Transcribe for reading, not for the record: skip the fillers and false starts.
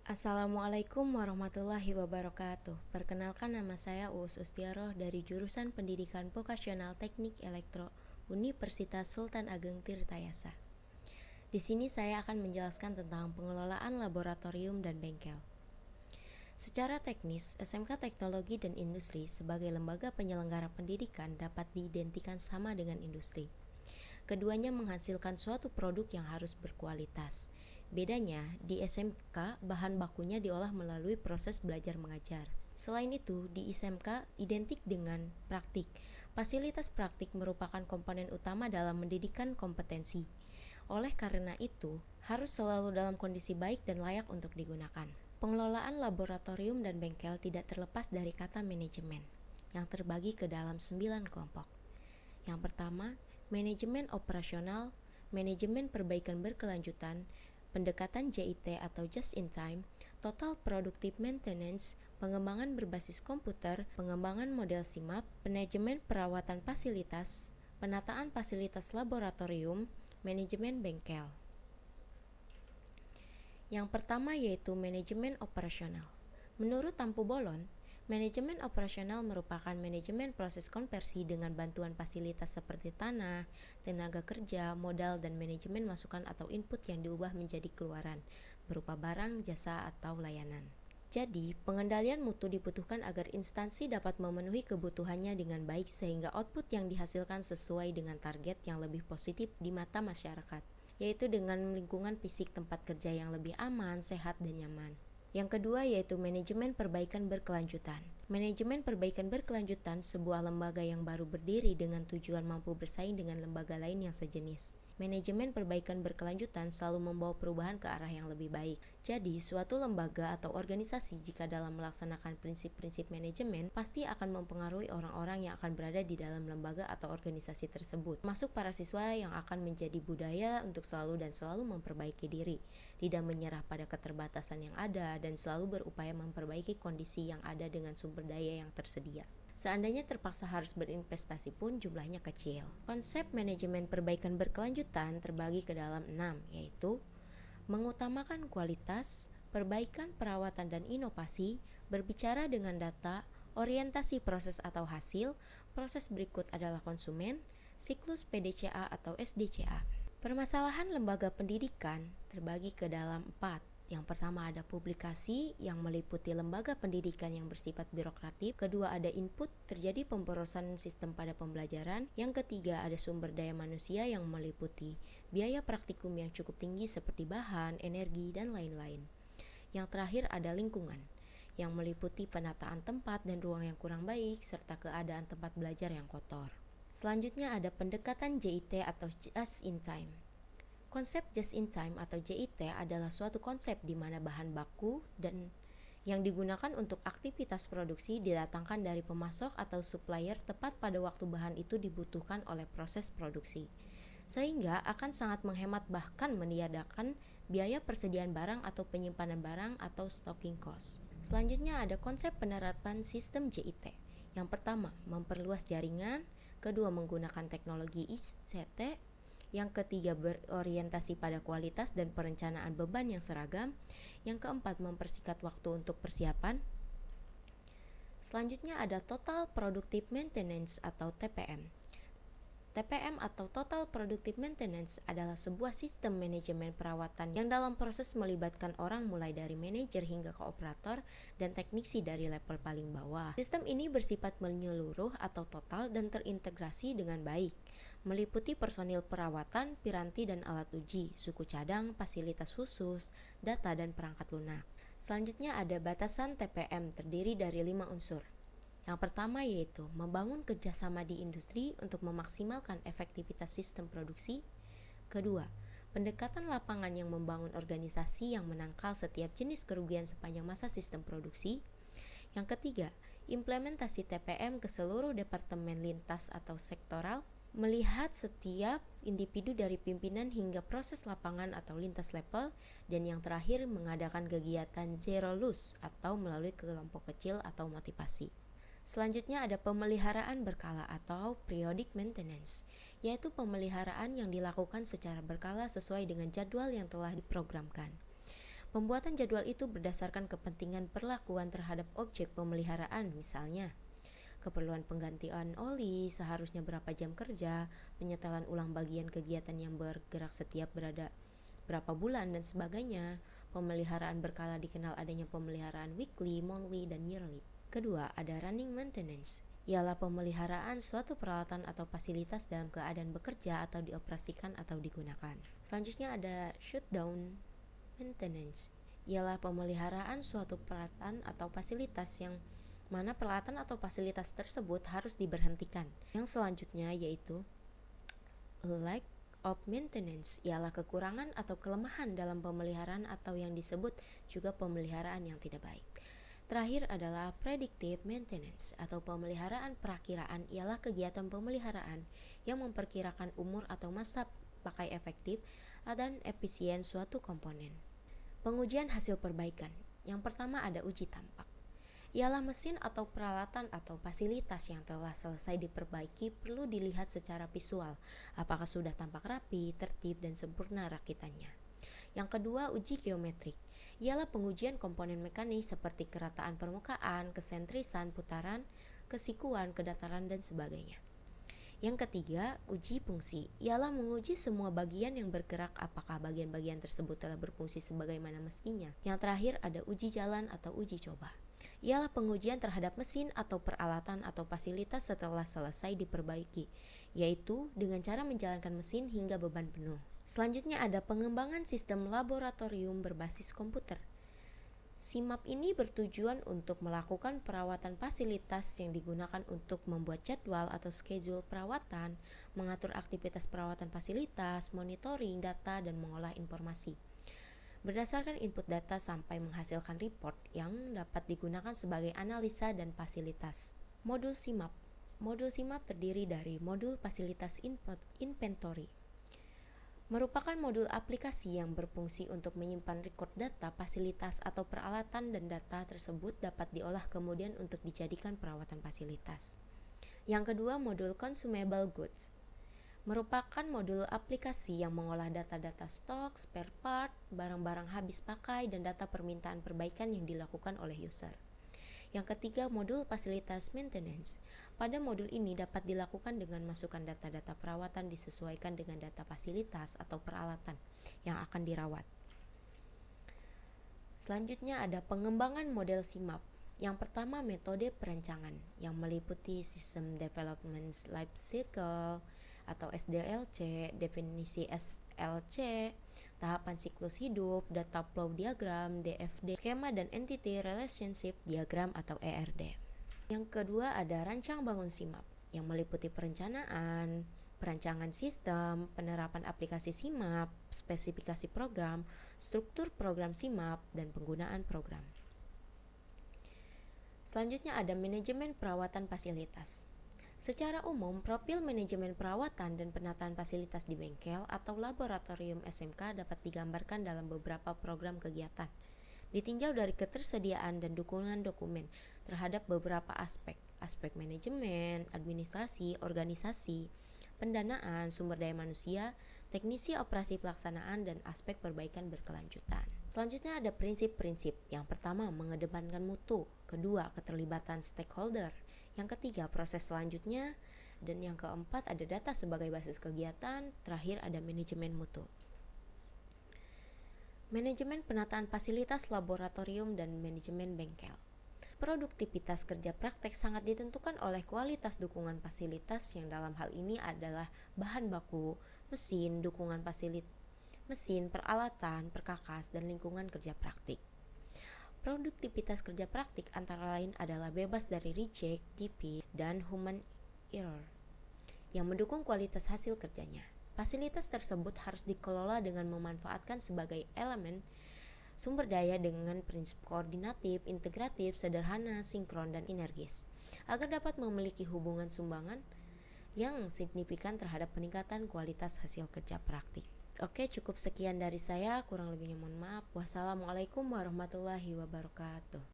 Assalamualaikum warahmatullahi wabarakatuh. Perkenalkan, nama saya Uus Ustiaroh dari jurusan Pendidikan Vokasional Teknik Elektro Universitas Sultan Ageng Tirtayasa. Di sini saya akan menjelaskan tentang pengelolaan laboratorium dan bengkel. Secara teknis, SMK Teknologi dan Industri sebagai lembaga penyelenggara pendidikan dapat diidentikan sama dengan industri. Keduanya menghasilkan suatu produk yang harus berkualitas. Bedanya, di SMK bahan bakunya diolah melalui proses belajar mengajar. Selain itu, di SMK identik dengan praktik. Fasilitas praktik merupakan komponen utama dalam mendidikan kompetensi. Oleh karena itu, harus selalu dalam kondisi baik dan layak untuk digunakan. Pengelolaan laboratorium dan bengkel tidak terlepas dari kata manajemen, yang terbagi ke dalam 9 kelompok. Yang pertama, manajemen operasional, manajemen perbaikan berkelanjutan, pendekatan JIT atau just in time, total productive maintenance, pengembangan berbasis komputer, pengembangan model SIMAP, manajemen perawatan fasilitas, penataan fasilitas laboratorium, manajemen bengkel. Yang pertama yaitu manajemen operasional. Menurut Tampu Bolon, manajemen operasional merupakan manajemen proses konversi dengan bantuan fasilitas seperti tanah, tenaga kerja, modal, dan manajemen masukan atau input yang diubah menjadi keluaran, berupa barang, jasa, atau layanan. Jadi, pengendalian mutu dibutuhkan agar instansi dapat memenuhi kebutuhannya dengan baik sehingga output yang dihasilkan sesuai dengan target yang lebih positif di mata masyarakat, yaitu dengan lingkungan fisik tempat kerja yang lebih aman, sehat, dan nyaman. Yang kedua yaitu manajemen perbaikan berkelanjutan. Manajemen perbaikan berkelanjutan sebuah lembaga yang baru berdiri dengan tujuan mampu bersaing dengan lembaga lain yang sejenis. Manajemen perbaikan berkelanjutan selalu membawa perubahan ke arah yang lebih baik. Jadi, suatu lembaga atau organisasi jika dalam melaksanakan prinsip-prinsip manajemen pasti akan mempengaruhi orang-orang yang akan berada di dalam lembaga atau organisasi tersebut, termasuk para siswa yang akan menjadi budaya untuk selalu memperbaiki diri, tidak menyerah pada keterbatasan yang ada, dan selalu berupaya memperbaiki kondisi yang ada dengan sumber daya yang tersedia. Seandainya terpaksa harus berinvestasi pun jumlahnya kecil. Konsep manajemen perbaikan berkelanjutan terbagi ke dalam 6, yaitu mengutamakan kualitas, perbaikan perawatan dan inovasi, berbicara dengan data, orientasi proses atau hasil, proses berikut adalah konsumen, siklus PDCA atau SDCA. Permasalahan lembaga pendidikan terbagi ke dalam 4. Yang pertama ada publikasi yang meliputi lembaga pendidikan yang bersifat birokratif. Kedua ada input, terjadi pemborosan sistem pada pembelajaran. Yang ketiga ada sumber daya manusia yang meliputi biaya praktikum yang cukup tinggi seperti bahan, energi, dan lain-lain. Yang terakhir ada lingkungan yang meliputi penataan tempat dan ruang yang kurang baik serta keadaan tempat belajar yang kotor. Selanjutnya ada pendekatan JIT atau just in time. Konsep just in time atau JIT adalah suatu konsep di mana bahan baku dan yang digunakan untuk aktivitas produksi didatangkan dari pemasok atau supplier tepat pada waktu bahan itu dibutuhkan oleh proses produksi, sehingga akan sangat menghemat bahkan meniadakan biaya persediaan barang atau penyimpanan barang atau stocking cost. Selanjutnya ada konsep penerapan sistem JIT. Yang pertama, memperluas jaringan. Kedua, menggunakan teknologi ICT. Yang ketiga, berorientasi pada kualitas dan perencanaan beban yang seragam. Yang keempat, mempersingkat waktu untuk persiapan. Selanjutnya ada Total Productive Maintenance atau TPM. TPM atau Total Productive Maintenance adalah sebuah sistem manajemen perawatan yang dalam proses melibatkan orang mulai dari manajer hingga ke operator dan teknisi dari level paling bawah. Sistem ini bersifat menyeluruh atau total dan terintegrasi dengan baik, meliputi personil perawatan, piranti dan alat uji, suku cadang, fasilitas khusus, data dan perangkat lunak. Selanjutnya ada batasan TPM terdiri dari 5 unsur. Yang pertama yaitu membangun kerjasama di industri untuk memaksimalkan efektivitas sistem produksi. Kedua, pendekatan lapangan yang membangun organisasi yang menangkal setiap jenis kerugian sepanjang masa sistem produksi. Yang ketiga, implementasi TPM ke seluruh departemen lintas atau sektoral, melihat setiap individu dari pimpinan hingga proses lapangan atau lintas level. Dan yang terakhir, mengadakan kegiatan zero loss atau melalui kelompok kecil atau motivasi. Selanjutnya ada pemeliharaan berkala atau periodic maintenance, yaitu pemeliharaan yang dilakukan secara berkala sesuai dengan jadwal yang telah diprogramkan. Pembuatan jadwal itu berdasarkan kepentingan perlakuan terhadap objek pemeliharaan, misalnya keperluan penggantian oli seharusnya berapa jam kerja, penyetelan ulang bagian kegiatan yang bergerak setiap berapa bulan dan sebagainya. Pemeliharaan berkala dikenal adanya pemeliharaan weekly, monthly, dan yearly. Kedua, ada running maintenance, ialah pemeliharaan suatu peralatan atau fasilitas dalam keadaan bekerja atau dioperasikan atau digunakan. Selanjutnya ada shutdown maintenance, ialah pemeliharaan suatu peralatan atau fasilitas yang mana peralatan atau fasilitas tersebut harus diberhentikan. Yang selanjutnya yaitu lack of maintenance, ialah kekurangan atau kelemahan dalam pemeliharaan atau yang disebut juga pemeliharaan yang tidak baik. Terakhir adalah predictive maintenance atau pemeliharaan perakiraan, ialah kegiatan pemeliharaan yang memperkirakan umur atau masa pakai efektif dan efisien suatu komponen. Pengujian hasil perbaikan. Yang pertama ada uji tampak, ialah mesin atau peralatan atau fasilitas yang telah selesai diperbaiki perlu dilihat secara visual apakah sudah tampak rapi, tertib, dan sempurna rakitannya. Yang kedua, uji geometrik, ialah pengujian komponen mekanis seperti kerataan permukaan, kesentrisan, putaran, kesikuan, kedataran, dan sebagainya. Yang ketiga, uji fungsi, ialah menguji semua bagian yang bergerak apakah bagian-bagian tersebut telah berfungsi sebagaimana mestinya. Yang terakhir ada uji jalan atau uji coba, ialah pengujian terhadap mesin atau peralatan atau fasilitas setelah selesai diperbaiki, yaitu dengan cara menjalankan mesin hingga beban penuh. Selanjutnya ada pengembangan sistem laboratorium berbasis komputer. SIMAP ini bertujuan untuk melakukan perawatan fasilitas yang digunakan untuk membuat jadwal atau schedule perawatan, mengatur aktivitas perawatan fasilitas, monitoring data, dan mengolah informasi berdasarkan input data sampai menghasilkan report yang dapat digunakan sebagai analisa dan fasilitas. Modul SIMAP. Modul SIMAP terdiri dari modul fasilitas inventory, merupakan modul aplikasi yang berfungsi untuk menyimpan record data fasilitas atau peralatan, dan data tersebut dapat diolah kemudian untuk dijadikan perawatan fasilitas. Yang kedua, modul consumable goods, merupakan modul aplikasi yang mengolah data-data stok, spare part, barang-barang habis pakai, dan data permintaan perbaikan yang dilakukan oleh user. Yang ketiga, modul fasilitas maintenance. Pada modul ini dapat dilakukan dengan masukkan data-data perawatan disesuaikan dengan data fasilitas atau peralatan yang akan dirawat. Selanjutnya ada pengembangan model SIMAP. Yang pertama, metode perancangan yang meliputi System Development Life Cycle atau SDLC, definisi SLC, tahapan siklus hidup, data flow diagram, DFD, skema dan entity relationship diagram atau ERD. Yang kedua ada rancang bangun SIMAP yang meliputi perencanaan, perancangan sistem, penerapan aplikasi SIMAP, spesifikasi program, struktur program SIMAP, dan penggunaan program. Selanjutnya ada manajemen perawatan fasilitas. Secara umum, profil manajemen perawatan dan penataan fasilitas di bengkel atau laboratorium SMK dapat digambarkan dalam beberapa program kegiatan. Ditinjau dari ketersediaan dan dukungan dokumen terhadap beberapa aspek manajemen, administrasi, organisasi, pendanaan, sumber daya manusia, teknisi operasi pelaksanaan, dan aspek perbaikan berkelanjutan. Selanjutnya ada prinsip-prinsip. Yang pertama, mengedepankan mutu. Kedua, keterlibatan stakeholder. Yang ketiga, proses selanjutnya. Dan yang keempat, ada data sebagai basis kegiatan. Terakhir, ada manajemen mutu. Manajemen penataan fasilitas laboratorium dan manajemen bengkel. Produktivitas kerja praktek sangat ditentukan oleh kualitas dukungan fasilitas yang dalam hal ini adalah bahan baku, mesin, dukungan fasilitas, mesin, peralatan, perkakas, dan lingkungan kerja praktik. Produktivitas kerja praktik antara lain adalah bebas dari reject, DP, dan human error yang mendukung kualitas hasil kerjanya. Fasilitas tersebut harus dikelola dengan memanfaatkan sebagai elemen sumber daya dengan prinsip koordinatif, integratif, sederhana, sinkron, dan energis, agar dapat memiliki hubungan sumbangan yang signifikan terhadap peningkatan kualitas hasil kerja praktik. Oke, cukup sekian dari saya, kurang lebihnya mohon maaf. Wassalamualaikum warahmatullahi wabarakatuh.